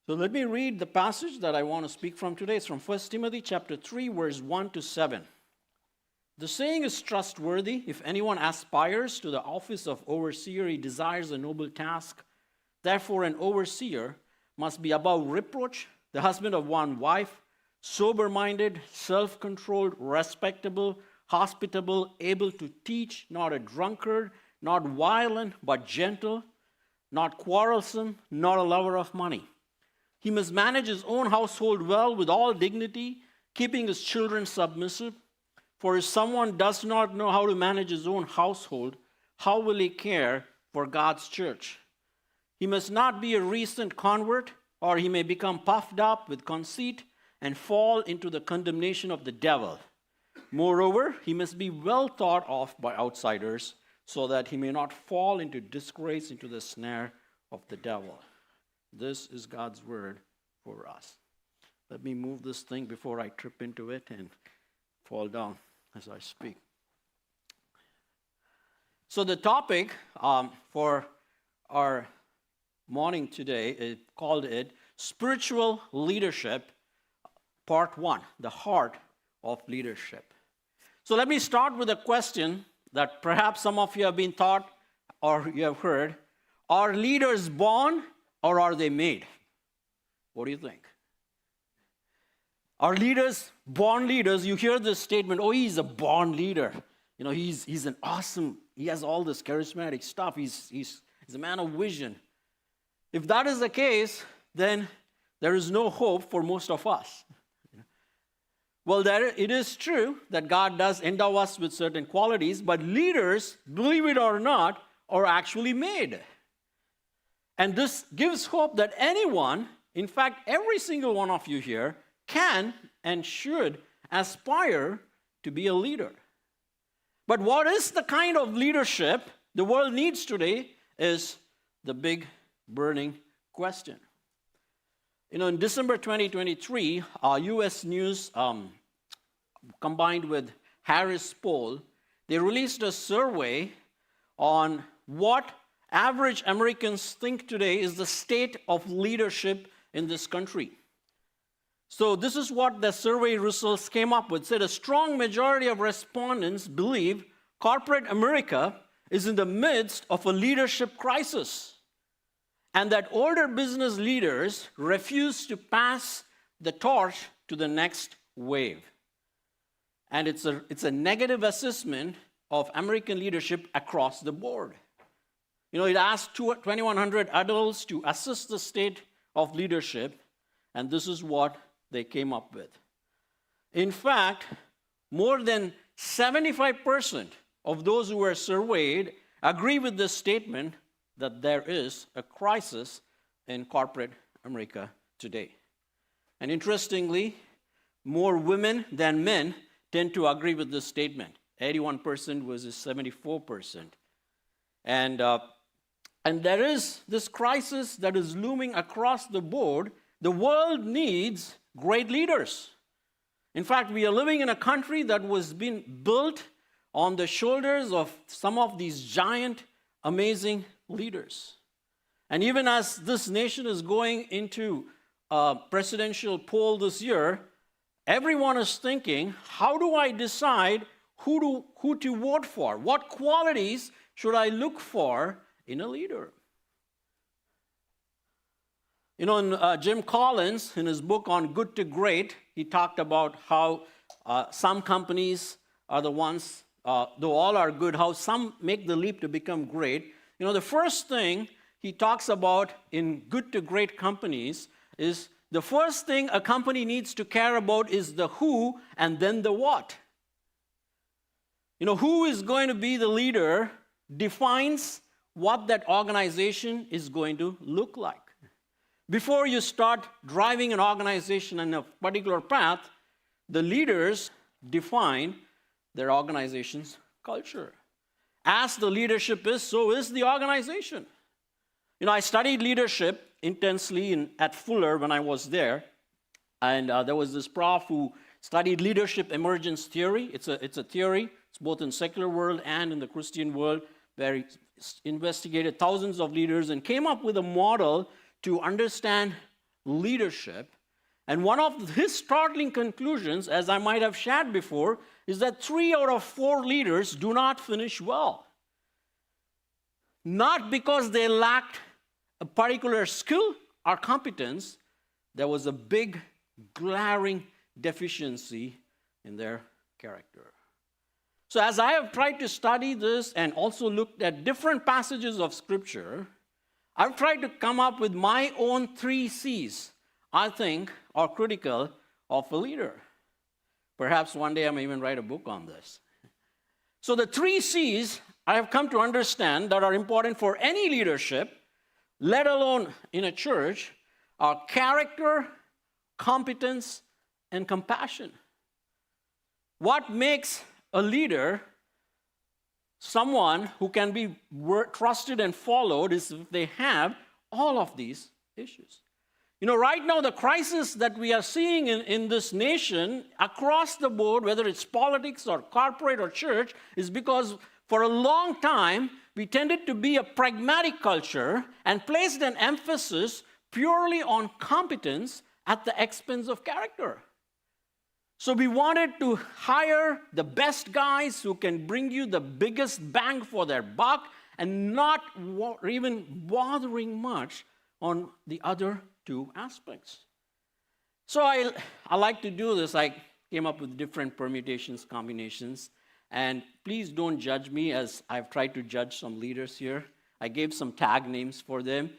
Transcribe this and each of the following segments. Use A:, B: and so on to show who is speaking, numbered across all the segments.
A: So let me read the passage that I want to speak from today. It's from 1 Timothy chapter 3, verse 1 to 7. The saying is trustworthy. If anyone aspires to the office of overseer, he desires a noble task. Therefore, an overseer must be above reproach, the husband of one wife, sober-minded, self-controlled, respectable, hospitable, able to teach, not a drunkard, not violent, but gentle, not quarrelsome, not a lover of money. He must manage his own household well with all dignity, keeping his children submissive. For if someone does not know how to manage his own household, how will he care for God's church? He must not be a recent convert, or he may become puffed up with conceit and fall into the condemnation of the devil. Moreover, he must be well thought of by outsiders, so that he may not fall into disgrace, into the snare of the devil. This is God's word for us. Let me move this thing before I trip into it and fall down as I speak. So the topic for our morning today, it called it Spiritual Leadership, Part 1, the heart of leadership. So let me start with a question that perhaps some of you have been taught or you have heard. Are leaders born or are they made? What do you think? Are leaders born leaders? You hear this statement, oh, he's a born leader. You know, he's an awesome, he has all this charismatic stuff. He's a man of vision. If that is the case, then there is no hope for most of us. Well, it is true that God does endow us with certain qualities, but leaders, believe it or not, are actually made. And this gives hope that anyone, in fact, every single one of you here, can and should aspire to be a leader. But what is the kind of leadership the world needs today is the big burning question. You know, in December 2023, U.S. News, combined with Harris Poll, they released a survey on what average Americans think today is the state of leadership in this country. So this is what the survey results came up with. It said a strong majority of respondents believe corporate America is in the midst of a leadership crisis, and that older business leaders refuse to pass the torch to the next wave. And it's a negative assessment of American leadership across the board. You know, it asked 2,100 adults to assess the state of leadership, and this is what they came up with. In fact, more than 75% of those who were surveyed agree with this statement that there is a crisis in corporate America today. And interestingly, more women than men tend to agree with this statement. 81% versus 74%. And there is this crisis that is looming across the board. The world needs great leaders. In fact, we are living in a country that was being built on the shoulders of some of these giant, amazing leaders. And even as this nation is going into a presidential poll this year, everyone is thinking, how do I decide who to vote for? What qualities should I look for in a leader? You know, in Jim Collins, in his book on Good to Great, he talked about how some companies are the ones, though all are good, how some make the leap to become great. You know, the first thing he talks about in Good to Great companies is the first thing a company needs to care about is the who and then the what. You know, who is going to be the leader defines what that organization is going to look like. Before you start driving an organization in a particular path, the leaders define their organization's culture. As the leadership is, so is the organization. You know, I studied leadership intensely at Fuller when I was there, and there was this prof who studied leadership emergence theory. It's a theory. It's both in secular world and in the Christian world, where he investigated thousands of leaders and came up with a model to understand leadership. And one of his startling conclusions, as I might have shared before, is that 3 out of 4 leaders do not finish well. Not because they lacked a particular skill or competence, there was a big, glaring deficiency in their character. So as I have tried to study this and also looked at different passages of Scripture, I've tried to come up with my own 3 C's, I think, are critical of a leader. Perhaps one day I may even write a book on this. So the 3 C's I have come to understand that are important for any leadership, let alone in a church, are character, competence, and compassion. What makes a leader someone who can be trusted and followed is if they have all of these issues. You know, right now, the crisis that we are seeing in this nation across the board, whether it's politics or corporate or church, is because for a long time, we tended to be a pragmatic culture and placed an emphasis purely on competence at the expense of character. So we wanted to hire the best guys who can bring you the biggest bang for their buck and not even bothering much on the other 2 aspects. So I like to do this. I came up with different permutations, combinations. And please don't judge me as I've tried to judge some leaders here. I gave some tag names for them.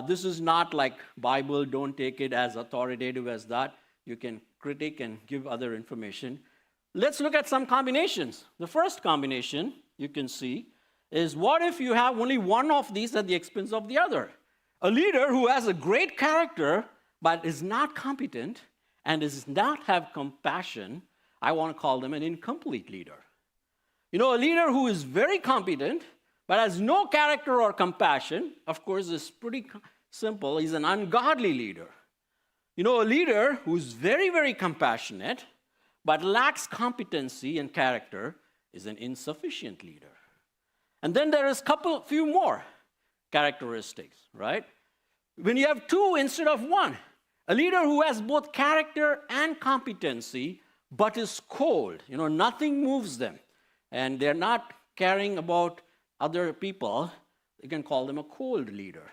A: This is not like Bible. Don't take it as authoritative as that. You can critique and give other information. Let's look at some combinations. The first combination you can see is, what if you have only one of these at the expense of the other? A leader who has a great character but is not competent and does not have compassion, I want to call them an incomplete leader. You know, a leader who is very competent but has no character or compassion, of course, is pretty simple. He's an ungodly leader. You know, a leader who's very, very compassionate but lacks competency and character is an insufficient leader. And then there is few more characteristics, right? When you have 2 instead of 1, a leader who has both character and competency but is cold, you know, nothing moves them, and they're not caring about other people, you can call them a cold leader.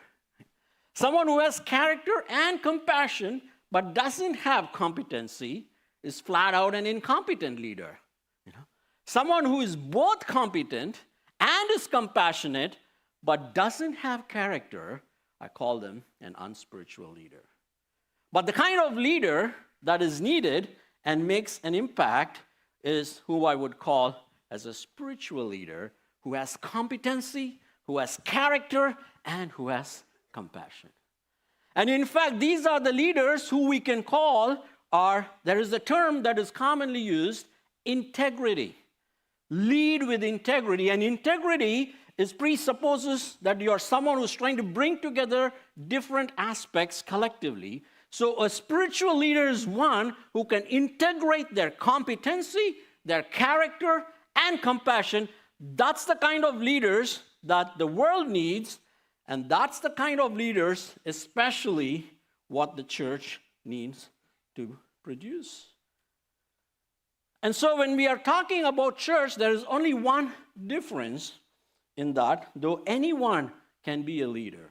A: Someone who has character and compassion but doesn't have competency is flat out an incompetent leader. You know? Someone who is both competent and is compassionate but doesn't have character, I call them an unspiritual leader. But the kind of leader that is needed and makes an impact is who I would call as a spiritual leader, who has competency, who has character, and who has compassion. And in fact, these are the leaders who we can call there is a term that is commonly used, integrity. Lead with integrity. And integrity presupposes that you are someone who's trying to bring together different aspects collectively. So a spiritual leader is one who can integrate their competency, their character, and compassion. That's the kind of leaders that the world needs, and that's the kind of leaders, especially, what the church needs to produce. And so when we are talking about church, there is only one difference in that, though anyone can be a leader.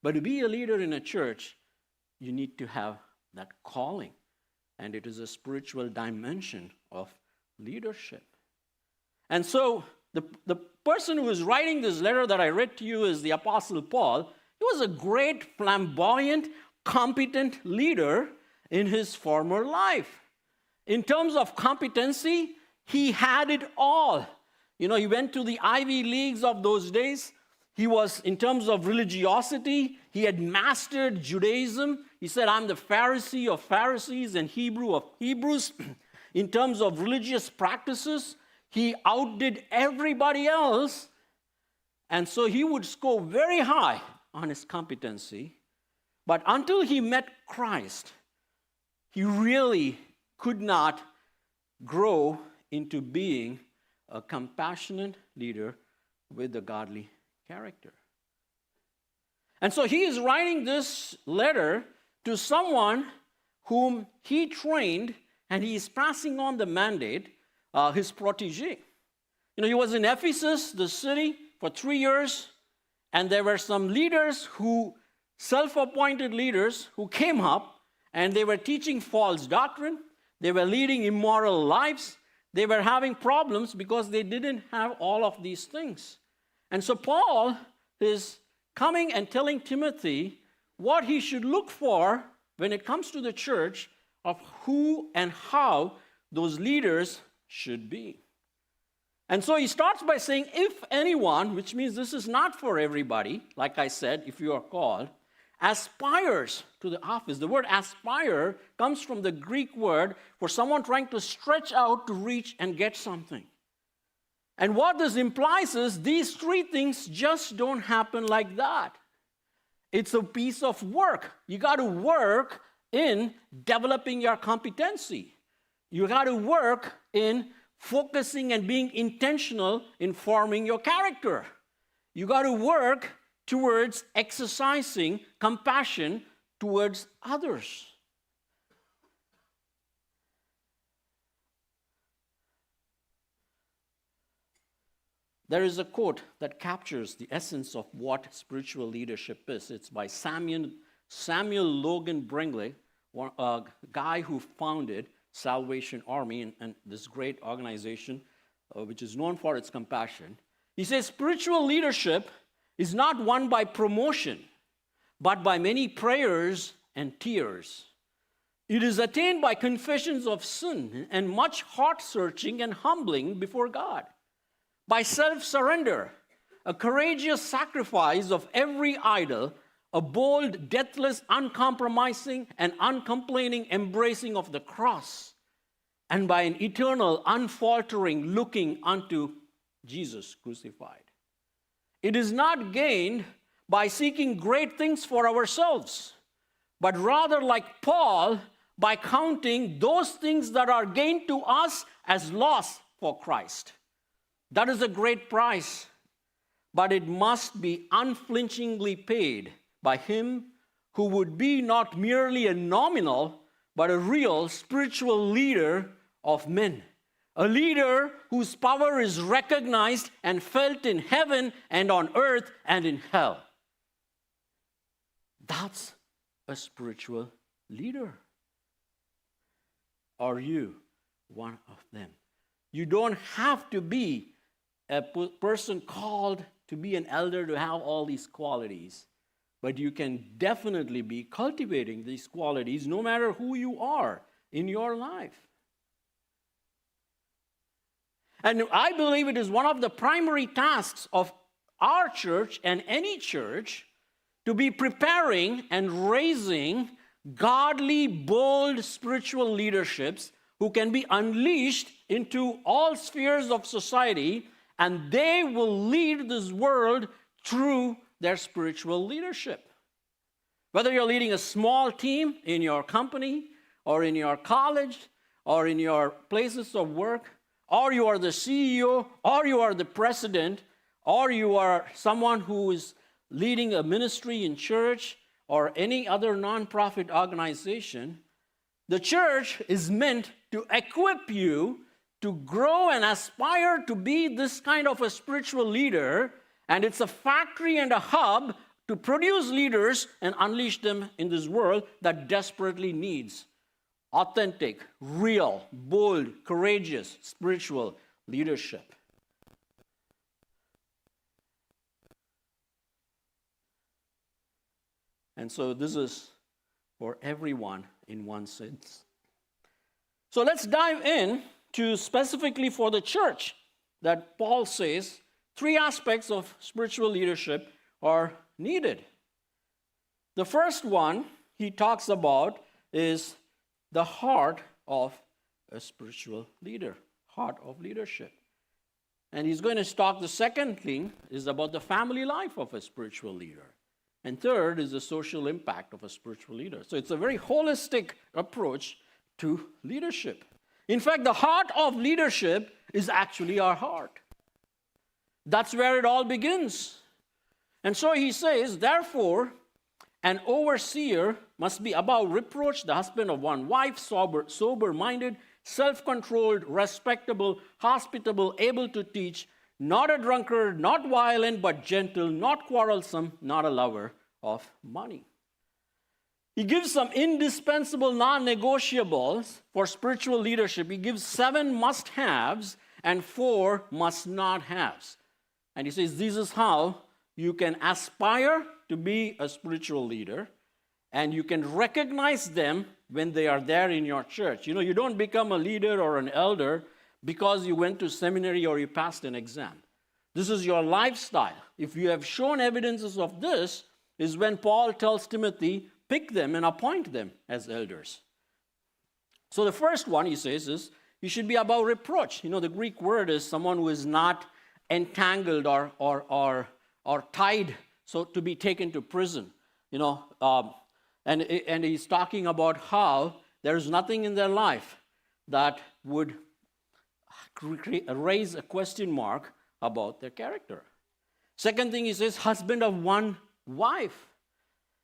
A: But to be a leader in a church, you need to have that calling. And it is a spiritual dimension of leadership. And so the person who is writing this letter that I read to you is the Apostle Paul. He was a great, flamboyant, competent leader in his former life. In terms of competency, he had it all. You know, he went to the Ivy Leagues of those days. He was, in terms of religiosity, he had mastered Judaism. He said, I'm the Pharisee of Pharisees and Hebrew of Hebrews. In terms of religious practices, he outdid everybody else. And so he would score very high on his competency. But until he met Christ, he really could not grow into being a compassionate leader with a godly character. And so he is writing this letter to someone whom he trained, and he is passing on the mandate, his protege. He was in Ephesus, the city, for 3 years, and there were some leaders self-appointed leaders who came up, and they were teaching false doctrine. They were leading immoral lives. They were having problems because they didn't have all of these things. And so Paul is coming and telling Timothy what he should look for when it comes to the church, of who and how those leaders should be. And so he starts by saying, if anyone, which means this is not for everybody, like I said, if you are called, aspires to the office. The word aspire comes from the Greek word for someone trying to stretch out to reach and get something. And what this implies is these three things just don't happen like that. It's a piece of work. You got to work in developing your competency. You got to work in focusing and being intentional in forming your character. You got to work towards exercising compassion towards others. There is a quote that captures the essence of what spiritual leadership is. It's by Samuel Logan Bringley, a guy who founded Salvation Army and this great organization, which is known for its compassion. He says, spiritual leadership is not won by promotion, but by many prayers and tears. It is attained by confessions of sin and much heart-searching and humbling before God. By self-surrender, a courageous sacrifice of every idol, a bold, deathless, uncompromising, and uncomplaining embracing of the cross, and by an eternal, unfaltering looking unto Jesus crucified. It is not gained by seeking great things for ourselves, but rather, like Paul, by counting those things that are gained to us as loss for Christ. That is a great price, but it must be unflinchingly paid by him who would be not merely a nominal, but a real spiritual leader of men. A leader whose power is recognized and felt in heaven and on earth and in hell. That's a spiritual leader. Are you one of them? You don't have to be a person called to be an elder to have all these qualities, but you can definitely be cultivating these qualities no matter who you are in your life. And I believe it is one of the primary tasks of our church and any church to be preparing and raising godly, bold spiritual leaderships who can be unleashed into all spheres of society, and they will lead this world through their spiritual leadership. Whether you're leading a small team in your company or in your college or in your places of work, or you are the CEO, or you are the president, or you are someone who is leading a ministry in church or any other nonprofit organization, the church is meant to equip you to grow and aspire to be this kind of a spiritual leader, and it's a factory and a hub to produce leaders and unleash them in this world that desperately needs authentic, real, bold, courageous, spiritual leadership. And so this is for everyone in one sense. So let's dive in to specifically for the church that Paul says 3 aspects of spiritual leadership are needed. The first one he talks about is the heart of a spiritual leader, heart of leadership. And he's going to talk, the second thing is about the family life of a spiritual leader. And third is the social impact of a spiritual leader. So it's a very holistic approach to leadership. In fact, the heart of leadership is actually our heart. That's where it all begins. And so he says, therefore, An overseer must be above reproach, the husband of one wife, sober-minded, self-controlled, respectable, hospitable, able to teach, not a drunkard, not violent, but gentle, not quarrelsome, not a lover of money. He gives some indispensable non-negotiables for spiritual leadership. He gives 7 must-haves and 4 must-not-haves. And he says, this is how you can aspire to be a spiritual leader, and you can recognize them when they are there in your church. You know, you don't become a leader or an elder because you went to seminary or you passed an exam. This is your lifestyle. If you have shown evidences of this, is when Paul tells Timothy, pick them and appoint them as elders. So the first one, he says, is you should be above reproach. You know, the Greek word is someone who is not entangled or tied, so to be taken to prison. You know, and he's talking about how there is nothing in their life that would raise a question mark about their character. Second thing, he says, husband of one wife.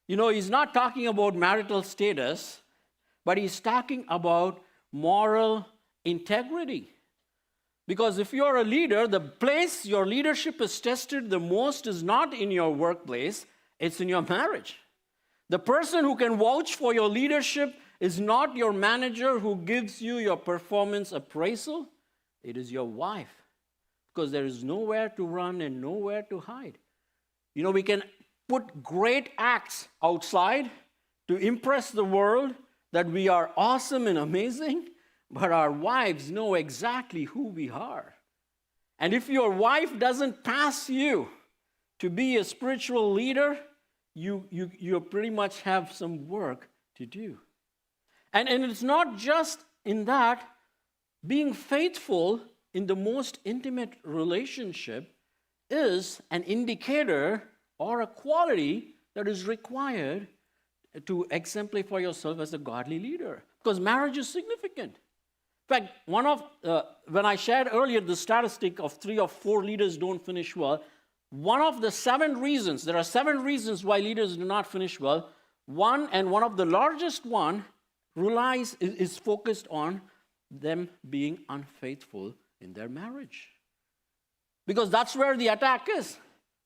A: You know, he's not talking about marital status, but he's talking about moral integrity. Because if you're a leader, the place your leadership is tested the most is not in your workplace, it's in your marriage. The person who can vouch for your leadership is not your manager who gives you your performance appraisal, it is your wife. Because there is nowhere to run and nowhere to hide. You know, we can put great acts outside to impress the world that we are awesome and amazing, but our wives know exactly who we are. And if your wife doesn't pass you to be a spiritual leader, you pretty much have some work to do. And it's not just in that. Being faithful in the most intimate relationship is an indicator or a quality that is required to exemplify yourself as a godly leader. Because marriage is significant. In fact, when I shared earlier the statistic of 3 or 4 leaders don't finish well, one of the 7 reasons, there are 7 reasons why leaders do not finish well. One of the largest one is focused on them being unfaithful in their marriage. Because that's where the attack is.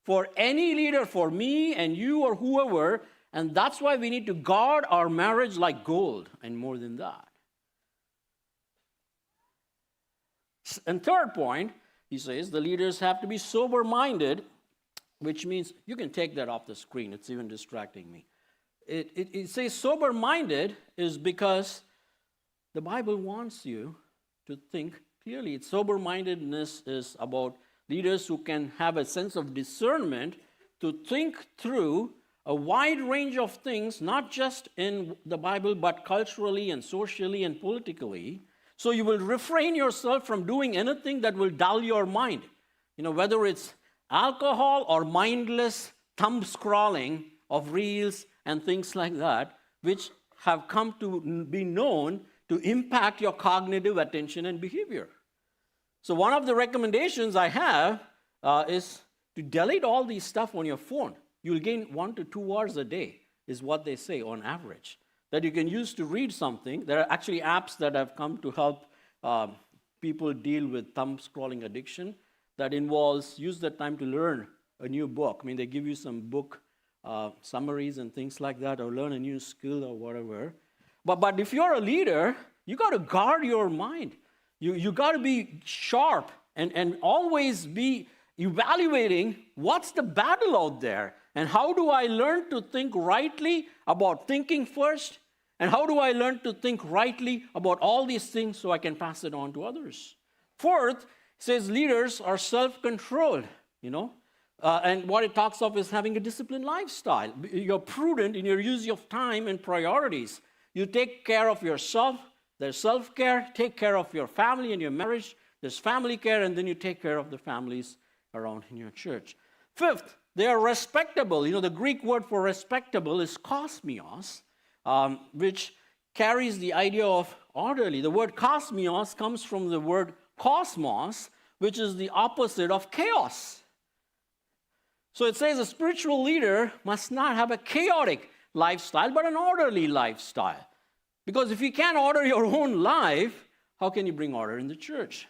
A: For any leader, for me and you or whoever, and that's why we need to guard our marriage like gold and more than that. And third point, he says, the leaders have to be sober-minded, which means, you can take that off the screen, it's even distracting me. It says sober-minded is because the Bible wants you to think clearly. Sober-mindedness is about leaders who can have a sense of discernment to think through a wide range of things, not just in the Bible, but culturally and socially and politically. So you will refrain yourself from doing anything that will dull your mind. You know, whether it's alcohol or mindless thumb scrolling of reels and things like that, which have come to be known to impact your cognitive attention and behavior. So one of the recommendations I have is to delete all these stuff on your phone. You'll gain 1 to 2 hours a day, is what they say on average, that you can use to read something. There are actually apps that have come to help people deal with thumb scrolling addiction that involves use that time to learn a new book. I mean, they give you some book summaries and things like that, or learn a new skill or whatever. But if you're a leader, you got to guard your mind. You got to be sharp and always be evaluating what's the battle out there and how do I learn to think rightly about thinking first, and how do I learn to think rightly about all these things so I can pass it on to others. Fourth, it says leaders are self-controlled, and what it talks of is having a disciplined lifestyle. You're prudent in your use of time and priorities. You take care of yourself. There's self-care. Take care of your family and your marriage. There's family care, and then you take care of the families around in your church. Fifth, they are respectable. The Greek word for respectable is kosmios, which carries the idea of orderly. The word kosmios comes from the word cosmos, which is the opposite of chaos. So it says a spiritual leader must not have a chaotic, lifestyle, but an orderly lifestyle. Because if you can't order your own life, how can you bring order in the church?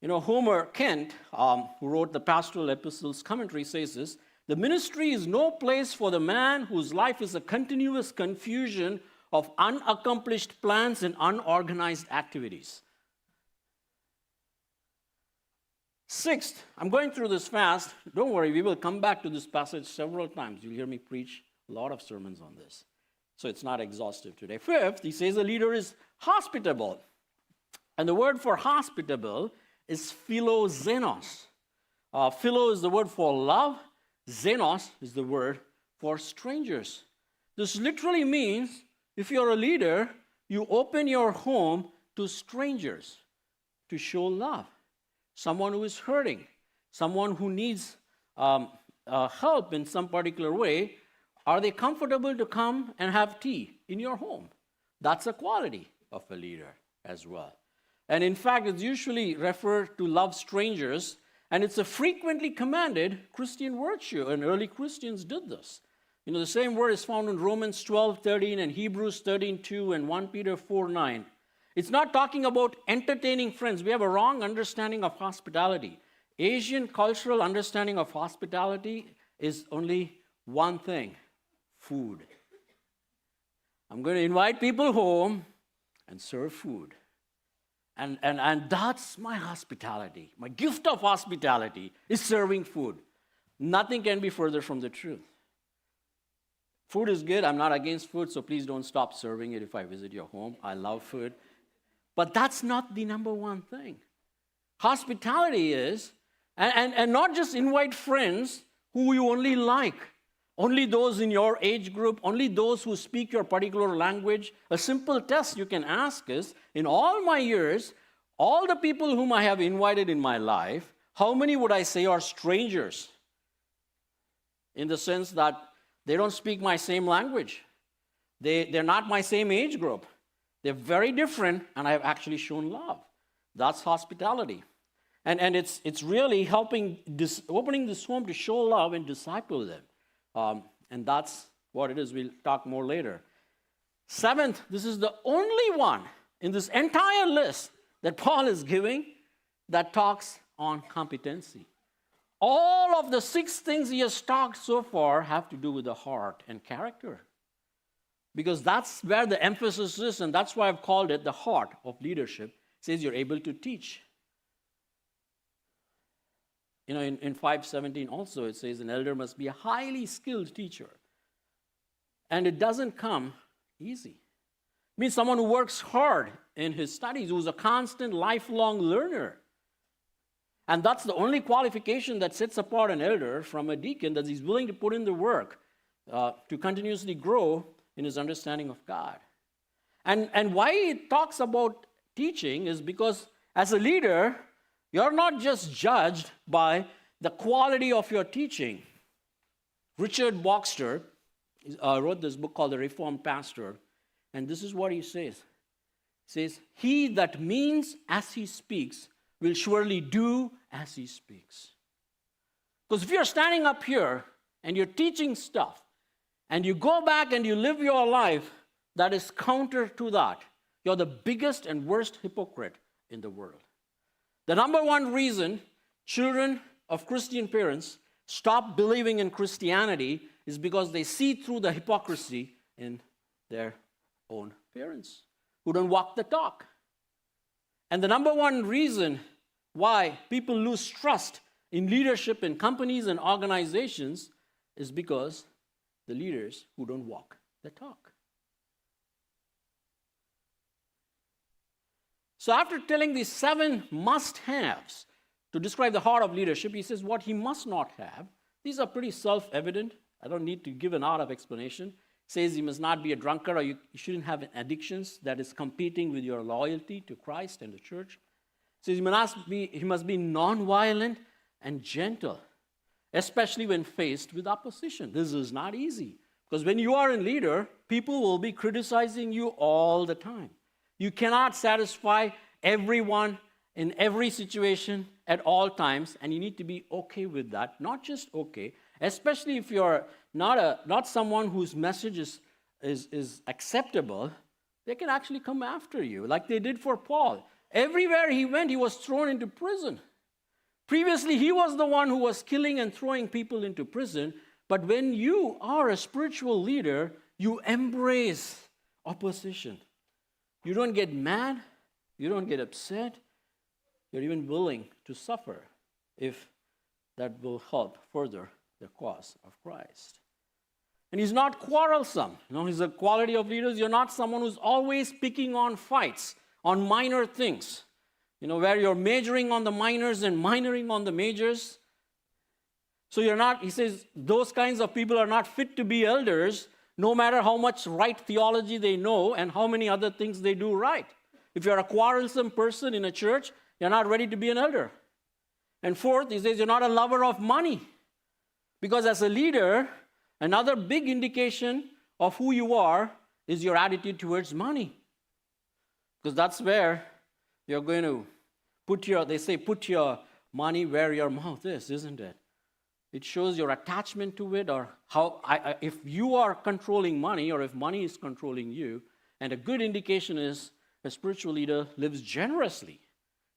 A: You know, Homer Kent, who wrote the Pastoral Epistles commentary, says this: the ministry is no place for the man whose life is a continuous confusion of unaccomplished plans and unorganized activities. Sixth, I'm going through this fast. Don't worry, we will come back to this passage several times. You'll hear me preach a lot of sermons on this. So it's not exhaustive today. Fifth, he says a leader is hospitable. And the word for hospitable is philoxenos. Philo is the word for love. Xenos is the word for strangers. This literally means if you're a leader, you open your home to strangers to show love. Someone who is hurting, someone who needs help in some particular way, are they comfortable to come and have tea in your home? That's a quality of a leader as well. And in fact, it's usually referred to love strangers, and it's a frequently commanded Christian virtue, and early Christians did this. You know, the same word is found in Romans 12:13 and Hebrews 13:2 and 1 Peter 4:9. It's not talking about entertaining friends. We have a wrong understanding of hospitality. Asian cultural understanding of hospitality is only one thing: food. I'm going to invite people home and serve food. And that's my hospitality. My gift of hospitality is serving food. Nothing can be further from the truth. Food is good. I'm not against food, so please don't stop serving it if I visit your home. I love food. But that's not the number one thing. Hospitality is, and not just invite friends who you only like, only those in your age group, only those who speak your particular language. A simple test you can ask is, in all my years, all the people whom I have invited in my life, how many would I say are strangers? In the sense that they don't speak my same language. They're not my same age group. They're very different, and I have actually shown love. That's hospitality. And it's really helping, opening this home to show love and disciple them. And that's what it is. We'll talk more later. Seventh, this is the only one in this entire list that Paul is giving that talks on competency. All of the 6 things he has talked so far have to do with the heart and character. Because that's where the emphasis is, and that's why I've called it the heart of leadership. It says you're able to teach. You know, in 5:17 also it says an elder must be a highly skilled teacher. And it doesn't come easy. It means someone who works hard in his studies, who's a constant lifelong learner. And that's the only qualification that sets apart an elder from a deacon, that he's willing to put in the work to continuously grow in his understanding of God. And why it talks about teaching is because as a leader, you're not just judged by the quality of your teaching. Richard Baxter wrote this book called The Reformed Pastor, and this is what he says. He says, "He that means as he speaks will surely do as he speaks." Because if you're standing up here and you're teaching stuff, and you go back and you live your life that is counter to that, you're the biggest and worst hypocrite in the world. The number one reason children of Christian parents stop believing in Christianity is because they see through the hypocrisy in their own parents who don't walk the talk. And the number one reason why people lose trust in leadership in companies and organizations is because the leaders who don't walk the talk. So after telling these 7 must-haves to describe the heart of leadership, he says what he must not have. These are pretty self-evident. I don't need to give an hour of explanation. He says you must not be a drunkard, or you shouldn't have addictions that is competing with your loyalty to Christ and the church. He says he must be non-violent and gentle, especially when faced with opposition. This is not easy, because when you are a leader, people will be criticizing you all the time. You cannot satisfy everyone in every situation at all times, and you need to be okay with that. Not just okay, especially if you're not someone whose message is acceptable, they can actually come after you, like they did for Paul. Everywhere he went, he was thrown into prison. Previously, he was the one who was killing and throwing people into prison. But when you are a spiritual leader, you embrace opposition. You don't get mad. You don't get upset. You're even willing to suffer if that will help further the cause of Christ. And he's not quarrelsome. He's a quality of leaders. You're not someone who's always picking on fights, on minor things. Where you're majoring on the minors and minoring on the majors. So you're not, he says, those kinds of people are not fit to be elders, no matter how much right theology they know and how many other things they do right. If you're a quarrelsome person in a church, you're not ready to be an elder. And fourth, he says, you're not a lover of money. Because as a leader, another big indication of who you are is your attitude towards money. Because that's where you're going to put your money where your mouth is, isn't it? It shows your attachment to it, or if you are controlling money, or if money is controlling you. And a good indication is a spiritual leader lives generously.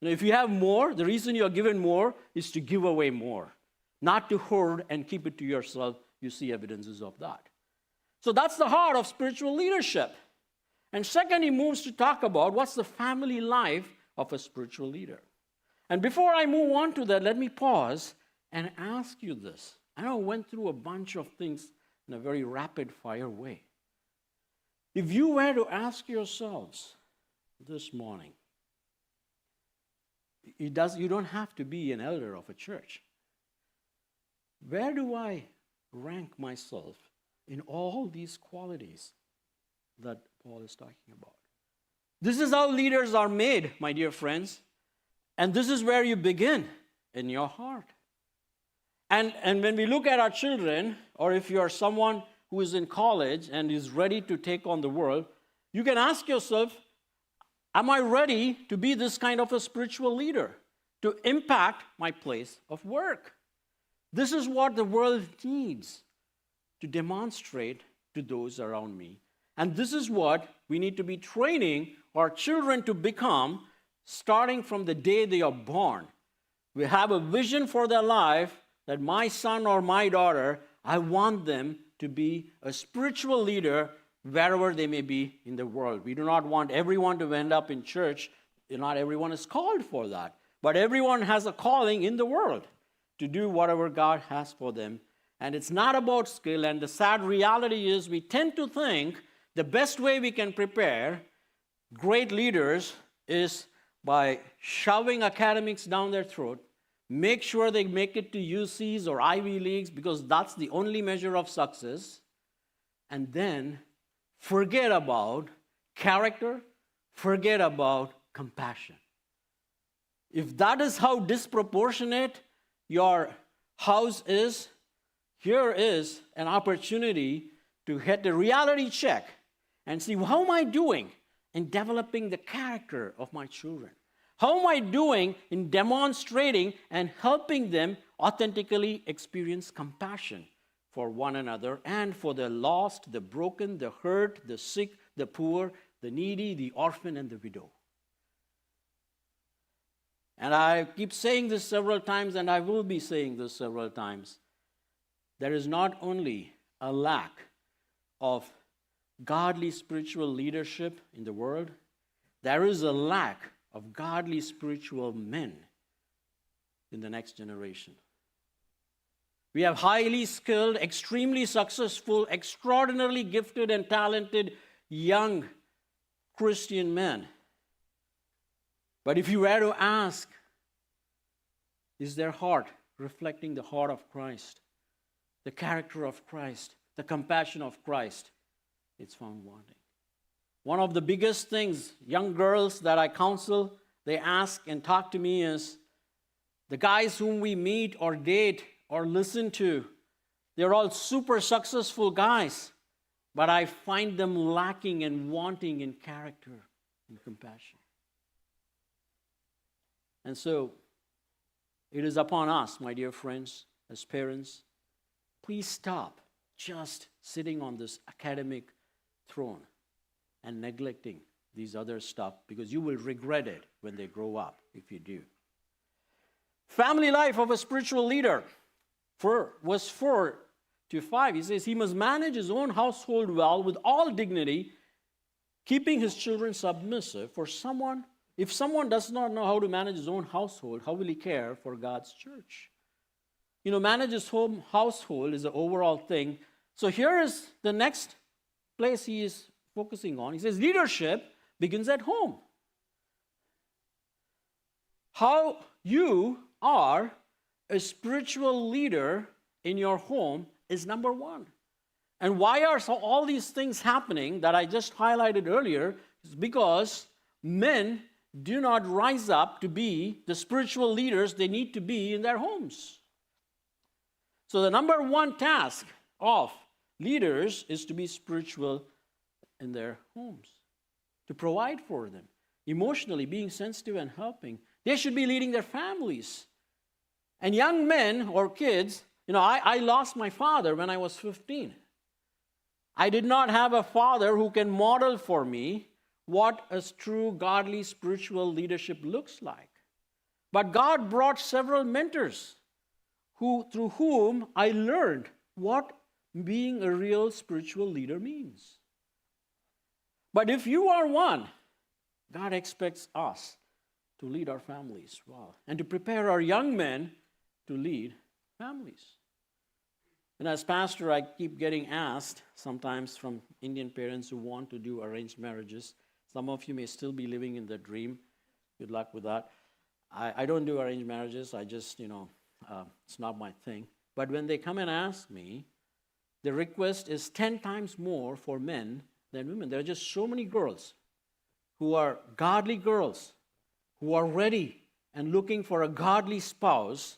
A: If you have more, the reason you're given more is to give away more, not to hoard and keep it to yourself. You see evidences of that. So that's the heart of spiritual leadership. And second, he moves to talk about what's the family life of a spiritual leader. And before I move on to that, let me pause and ask you this. I know I went through a bunch of things in a very rapid-fire way. If you were to ask yourselves this morning, you don't have to be an elder of a church. Where do I rank myself in all these qualities that Paul is talking about? This is how leaders are made, my dear friends. And this is where you begin, in your heart. And when we look at our children, or if you're someone who is in college and is ready to take on the world, you can ask yourself, am I ready to be this kind of a spiritual leader, to impact my place of work? This is what the world needs to demonstrate to those around me. And this is what we need to be training our children to become, starting from the day they are born. We have a vision for their life that my son or my daughter, I want them to be a spiritual leader wherever they may be in the world. We do not want everyone to end up in church. Not everyone is called for that. But everyone has a calling in the world to do whatever God has for them. And it's not about skill. And the sad reality is we tend to think the best way we can prepare great leaders is by shoving academics down their throat, make sure they make it to UCs or Ivy Leagues because that's the only measure of success, and then forget about character, forget about compassion. If that is how disproportionate your house is, here is an opportunity to hit a reality check and see, how am I doing in developing the character of my children? How am I doing in demonstrating and helping them authentically experience compassion for one another and for the lost, the broken, the hurt, the sick, the poor, the needy, the orphan, and the widow? And I keep saying this several times, and I will be saying this several times. There is not only a lack of godly spiritual leadership in the world, there is a lack of godly spiritual men in the next generation. We have highly skilled, extremely successful, extraordinarily gifted and talented young Christian men. But if you were to ask, is their heart reflecting the heart of Christ, the character of Christ, the compassion of Christ? It's found wanting. One of the biggest things young girls that I counsel, they ask and talk to me is, the guys whom we meet or date or listen to, they're all super successful guys, but I find them lacking and wanting in character and compassion. And so, it is upon us, my dear friends, as parents, please stop just sitting on this academic throne and neglecting these other stuff, because you will regret it when they grow up if you do. Family life of a spiritual leader. For verse 4 to 5, he says, he must manage his own household well with all dignity, keeping his children submissive. If someone does not know how to manage his own household, how will he care for God's church? Manage his home household is an overall thing. So here is the next place he is focusing on. He says, leadership begins at home. How you are a spiritual leader in your home is number one. And why are all these things happening that I just highlighted earlier? Is because men do not rise up to be the spiritual leaders they need to be in their homes. So the number one task of leaders is to be spiritual in their homes, to provide for them, emotionally being sensitive and helping. They should be leading their families. And young men or kids, I lost my father when I was 15. I did not have a father who can model for me what a true godly spiritual leadership looks like. But God brought several mentors through whom I learned what being a real spiritual leader means. But if you are one, God expects us to lead our families well and to prepare our young men to lead families. And as pastor, I keep getting asked sometimes from Indian parents who want to do arranged marriages. Some of you may still be living in the dream. Good luck with that. I don't do arranged marriages. I just, it's not my thing. But when they come and ask me, the request is 10 times more for men than women. There are just so many girls who are godly girls, who are ready and looking for a godly spouse.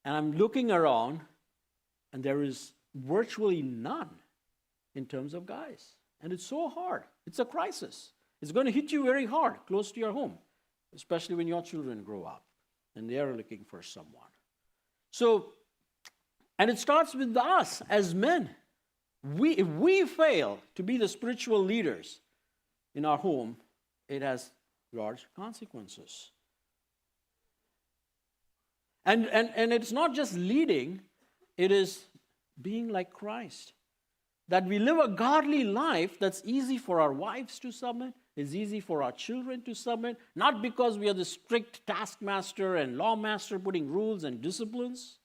A: And I'm looking around, and there is virtually none in terms of guys. And it's so hard. It's a crisis. It's going to hit you very hard, close to your home, especially when your children grow up and they are looking for someone. So, and it starts with us as men. If we fail to be the spiritual leaders in our home, it has large consequences. And it's not just leading, it is being like Christ. That we live a godly life that's easy for our wives to submit, is easy for our children to submit, not because we are the strict taskmaster and lawmaster putting rules and disciplines.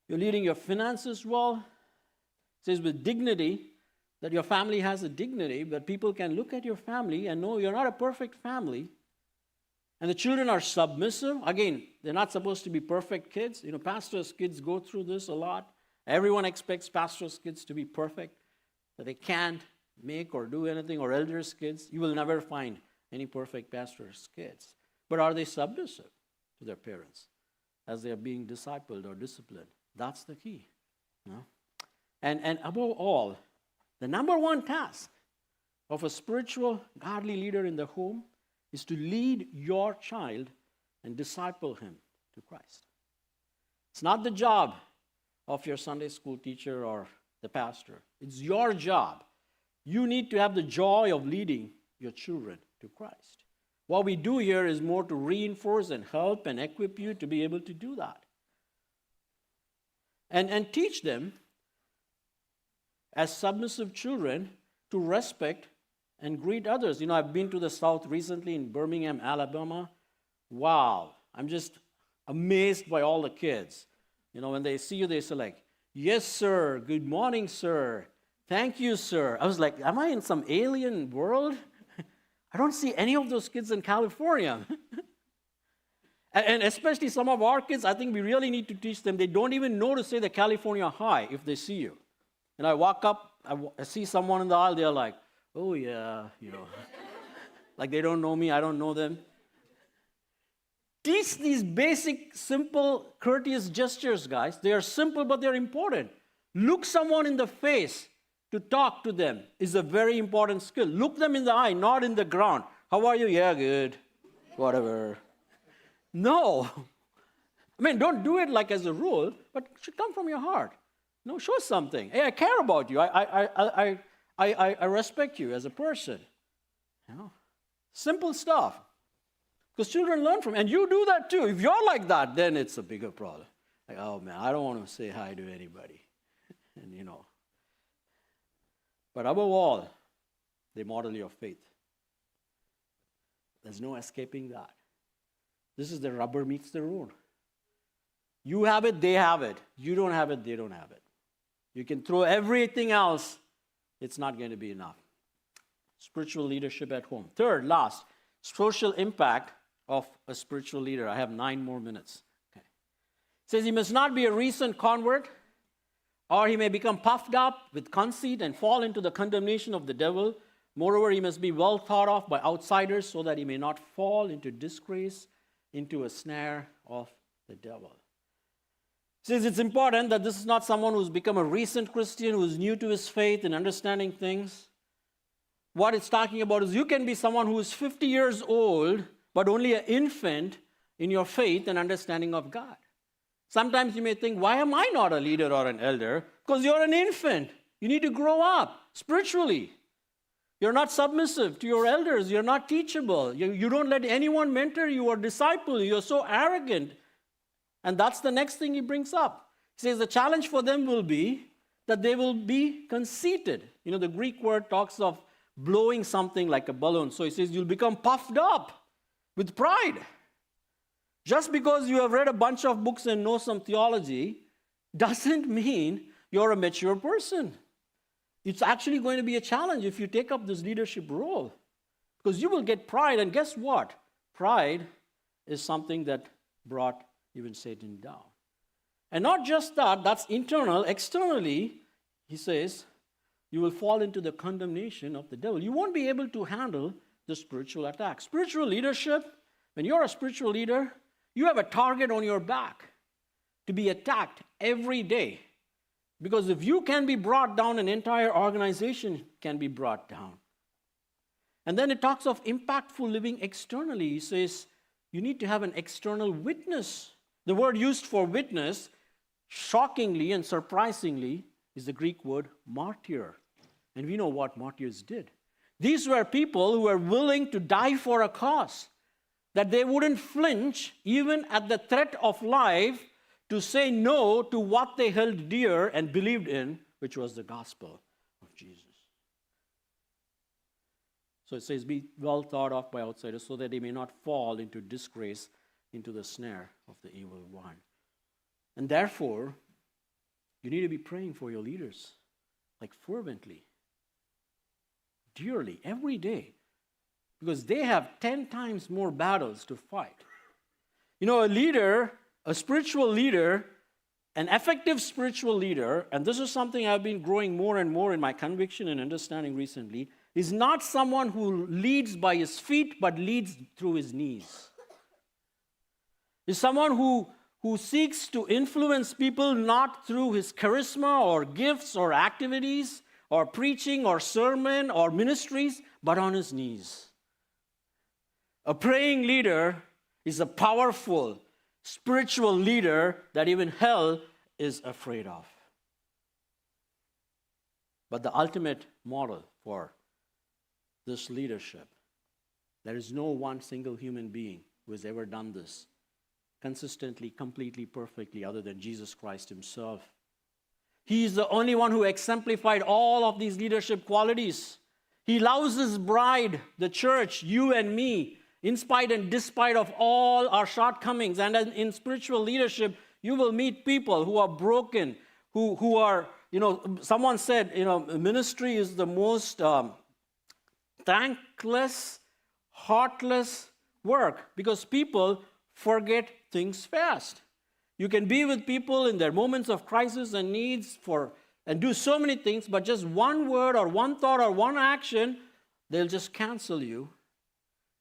A: You're leading your finances well. It says with dignity, that your family has a dignity, but people can look at your family and know you're not a perfect family. And the children are submissive. Again, they're not supposed to be perfect kids. Pastors' kids go through this a lot. Everyone expects pastors' kids to be perfect, that they can't make or do anything, or elders' kids. You will never find any perfect pastors' kids. But are they submissive to their parents as they are being discipled or disciplined? That's the key. And above all, the number one task of a spiritual, godly leader in the home is to lead your child and disciple him to Christ. It's not the job of your Sunday school teacher or the pastor. It's your job. You need to have the joy of leading your children to Christ. What we do here is more to reinforce and help and equip you to be able to do that. And teach them as submissive children to respect and greet others. I've been to the South recently in Birmingham, Alabama. Wow, I'm just amazed by all the kids. When they see you, they say like, yes, sir, good morning, sir, thank you, sir. I was like, am I in some alien world? I don't see any of those kids in California. And especially some of our kids, I think we really need to teach them. They don't even know to say the California hi if they see you. And I walk up, I see someone in the aisle, they're like, oh yeah, like they don't know me, I don't know them. Teach these basic, simple, courteous gestures, guys. They are simple, but they're important. Look someone in the face to talk to them is a very important skill. Look them in the eye, not in the ground. How are you? Yeah, good. Whatever. No. Don't do it like as a rule, but it should come from your heart. No, show something. Hey, I care about you. I respect you as a person. You know, simple stuff. Because children learn from, and you do that too. If you're like that, then it's a bigger problem. Like, oh man, I don't want to say hi to anybody. And you know. But above all, they model your faith. There's no escaping that. This is the rubber meets the road. You have it, they have it. You don't have it, they don't have it. You can throw everything else, it's not going to be enough. Spiritual leadership at home. Third, last, social impact of a spiritual leader. I have 9 more minutes. Okay. It says he must not be a recent convert, or he may become puffed up with conceit and fall into the condemnation of the devil. Moreover, he must be well thought of by outsiders so that he may not fall into disgrace, into a snare of the devil. It says it's important that this is not someone who's become a recent Christian, who's new to his faith and understanding things. What it's talking about is you can be someone who is 50 years old, but only an infant in your faith and understanding of God. Sometimes you may think, why am I not a leader or an elder? Because you're an infant. You need to grow up spiritually. You're not submissive to your elders. You're not teachable. You don't let anyone mentor you or disciple you. You're so arrogant. And that's the next thing he brings up. He says the challenge for them will be that they will be conceited. You know, the Greek word talks of blowing something like a balloon. So he says you'll become puffed up with pride. Just because you have read a bunch of books and know some theology doesn't mean you're a mature person. It's actually going to be a challenge if you take up this leadership role. Because you will get pride, and guess what? Pride is something that brought even Satan down. And not just that, that's internal. Externally, he says, you will fall into the condemnation of the devil. You won't be able to handle the spiritual attack. Spiritual leadership, when you're a spiritual leader, you have a target on your back to be attacked every day. Because if you can be brought down, an entire organization can be brought down. And then it talks of impactful living externally. He says you need to have an external witness. The word used for witness, shockingly and surprisingly, is the Greek word martyr. And we know what martyrs did. These were people who were willing to die for a cause, that they wouldn't flinch even at the threat of life to say no to what they held dear and believed in, which was the gospel of Jesus. So it says, be well thought of by outsiders so that they may not fall into disgrace, into the snare of the evil one. And therefore, you need to be praying for your leaders, like fervently, dearly, every day, because they have 10 times more battles to fight. You know, a spiritual leader, an effective spiritual leader, and this is something I've been growing more and more in my conviction and understanding recently, is not someone who leads by his feet, but leads through his knees. Is someone who seeks to influence people not through his charisma or gifts or activities or preaching or sermon or ministries, but on his knees. A praying leader is a powerful spiritual leader that even hell is afraid of. But the ultimate model for this leadership, there is no one single human being who has ever done this consistently, completely, perfectly, other than Jesus Christ himself. He is the only one who exemplified all of these leadership qualities. He loves his bride, the church, you and me, in spite and despite of all our shortcomings. And in spiritual leadership, you will meet people who are broken, who are, someone said, ministry is the most thankless, heartless work because people forget things fast. You can be with people in their moments of crisis and needs and do so many things, but just one word or one thought or one action, they'll just cancel you.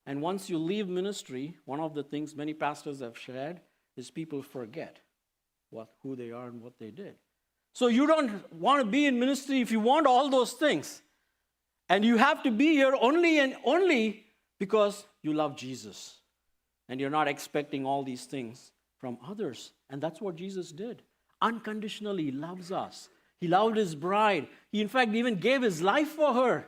A: And once you leave ministry, one of the things many pastors have shared is people forget who they are and what they did. So you don't want to be in ministry if you want all those things. And you have to be here only and only because you love Jesus. And you're not expecting all these things from others. And that's what Jesus did. unconditionally loves us. He loved his bride. He, in fact, even gave his life for her.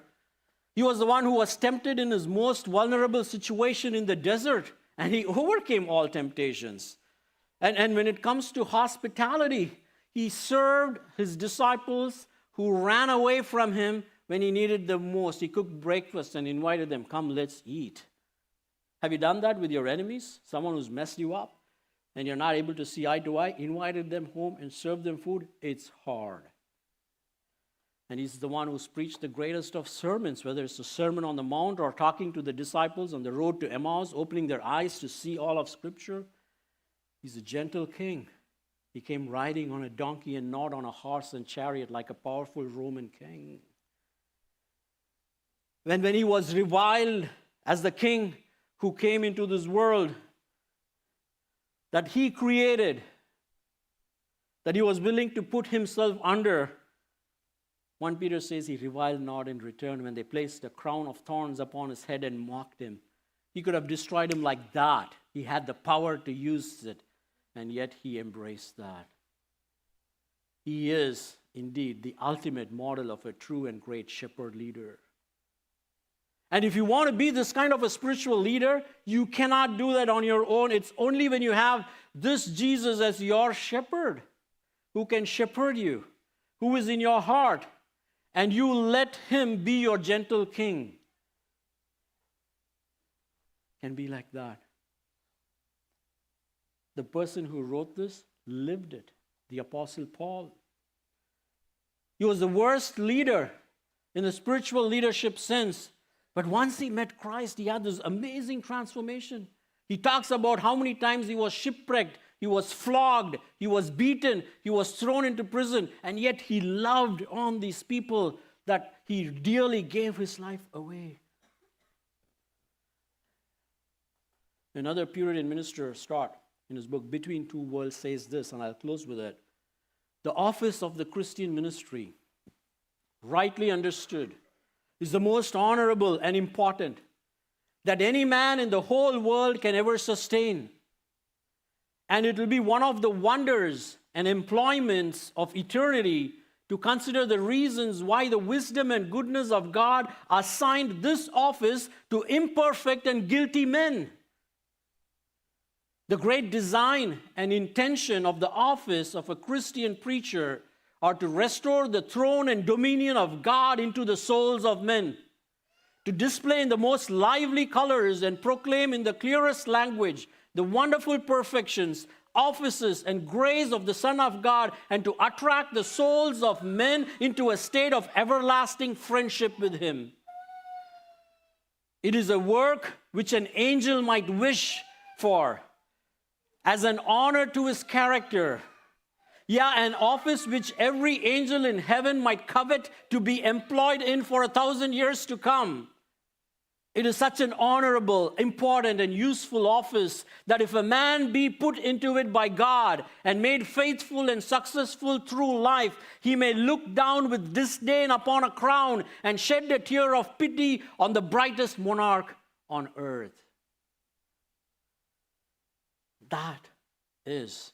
A: He was the one who was tempted in his most vulnerable situation in the desert, and he overcame all temptations. And when it comes to hospitality, he served his disciples who ran away from him when he needed them most. He cooked breakfast and invited them, come, let's eat. Have you done that with your enemies? Someone who's messed you up and you're not able to see eye to eye, invited them home and served them food? It's hard. And he's the one who's preached the greatest of sermons, whether it's the Sermon on the Mount or talking to the disciples on the road to Emmaus, opening their eyes to see all of Scripture. He's a gentle king. He came riding on a donkey and not on a horse and chariot like a powerful Roman king. When he was reviled as the king who came into this world that he created, that he was willing to put himself under, 1 Peter says he reviled not in return when they placed a crown of thorns upon his head and mocked him. He could have destroyed him like that. He had the power to use it, and yet he embraced that. He is indeed the ultimate model of a true and great shepherd leader. And if you want to be this kind of a spiritual leader, you cannot do that on your own. It's only when you have this Jesus as your shepherd who can shepherd you, who is in your heart, and you let him be your gentle king. Can be like that. The person who wrote this lived it, the Apostle Paul. He was the worst leader in the spiritual leadership sense. But once he met Christ, he had this amazing transformation. He talks about how many times he was shipwrecked, he was flogged, he was beaten, he was thrown into prison, and yet he loved on these people that he dearly gave his life away. Another Puritan minister, Stott, in his book Between Two Worlds, says this, and I'll close with it. The office of the Christian ministry, rightly understood, is the most honorable and important that any man in the whole world can ever sustain. And it will be one of the wonders and employments of eternity to consider the reasons why the wisdom and goodness of God assigned this office to imperfect and guilty men. The great design and intention of the office of a Christian preacher are to restore the throne and dominion of God into the souls of men, to display in the most lively colors and proclaim in the clearest language the wonderful perfections, offices, and grace of the Son of God, and to attract the souls of men into a state of everlasting friendship with Him. It is a work which an angel might wish for as an honor to his character. Yeah, an office which every angel in heaven might covet to be employed in for 1,000 years to come. It is such an honorable, important, and useful office that if a man be put into it by God and made faithful and successful through life, he may look down with disdain upon a crown and shed a tear of pity on the brightest monarch on earth. That is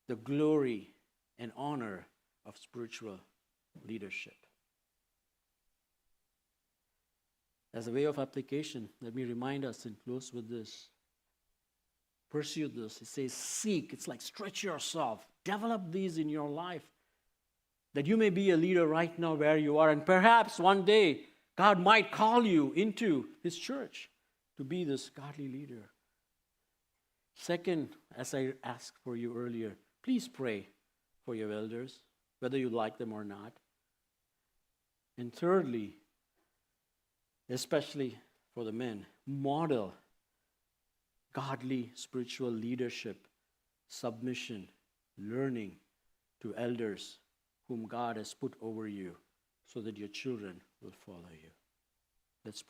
A: the glory and honor of spiritual leadership. As a way of application, let me remind us and close with this. Pursue this. It says seek. It's like stretch yourself. Develop these in your life. That you may be a leader right now where you are. And perhaps one day, God might call you into His church to be this godly leader. Second, as I asked for you earlier, please pray for your elders, whether you like them or not. And thirdly, especially for the men, model godly spiritual leadership, submission, learning to elders whom God has put over you so that your children will follow you. Let's pray.